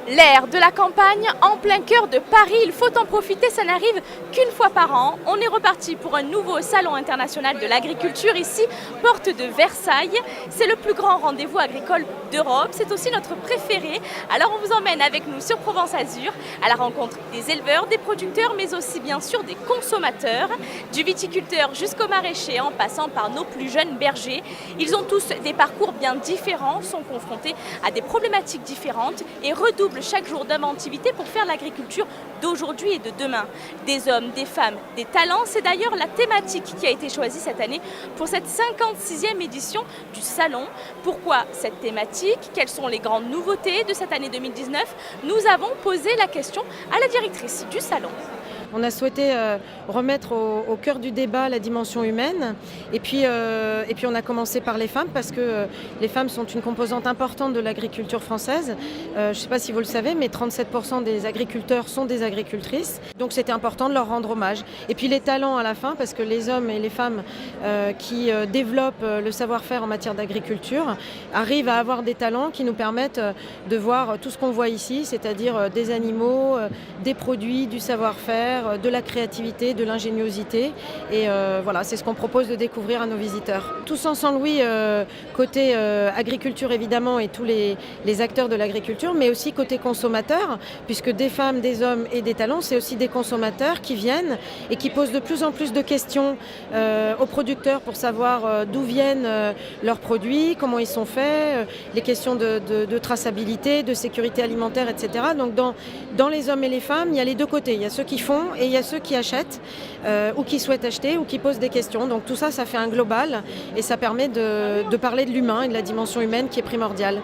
L'air de la campagne en plein cœur de Paris, il faut en profiter, ça n'arrive qu'une fois par an. On est reparti pour un nouveau salon international de l'agriculture ici, porte de Versailles. C'est le plus grand rendez-vous agricole d'Europe, c'est aussi notre préféré. Alors on vous emmène avec nous sur Provence Azur à la rencontre des éleveurs, des producteurs, mais aussi bien sûr des consommateurs, du viticulteur jusqu'au maraîcher en passant par nos plus jeunes bergers. Ils ont tous des parcours bien différents, sont confrontés à des problématiques différentes et redoublent chaque jour d'inventivité pour faire l'agriculture d'aujourd'hui et de demain. Des hommes, des femmes, des talents, c'est d'ailleurs la thématique qui a été choisie cette année pour cette 56e édition du salon. Pourquoi cette thématique? Quelles sont les grandes nouveautés de cette année 2019? Nous avons posé la question à la directrice du salon. On a souhaité remettre au cœur du débat la dimension humaine et puis on a commencé par les femmes parce que les femmes sont une composante importante de l'agriculture française. Je ne sais pas si vous le savez, mais 37% des agriculteurs sont des agricultrices. Donc c'était important de leur rendre hommage. Et puis les talents à la fin, parce que les hommes et les femmes qui développent le savoir-faire en matière d'agriculture arrivent à avoir des talents qui nous permettent de voir tout ce qu'on voit ici, c'est-à-dire des animaux, des produits, du savoir-faire, de la créativité, de l'ingéniosité. Et voilà, c'est ce qu'on propose de découvrir à nos visiteurs. Tous ensemble, oui, côté agriculture évidemment et tous les acteurs de l'agriculture, mais aussi côté consommateurs, puisque des femmes, des hommes et des talents, c'est aussi des consommateurs qui viennent et qui posent de plus en plus de questions aux producteurs pour savoir d'où viennent leurs produits, comment ils sont faits, les questions de traçabilité, de sécurité alimentaire, etc. Donc dans les hommes et les femmes, il y a les deux côtés. Il y a ceux qui font et il y a ceux qui achètent ou qui souhaitent acheter ou qui posent des questions. Donc tout ça, ça fait un global et ça permet de parler de l'humain et de la dimension humaine qui est primordiale.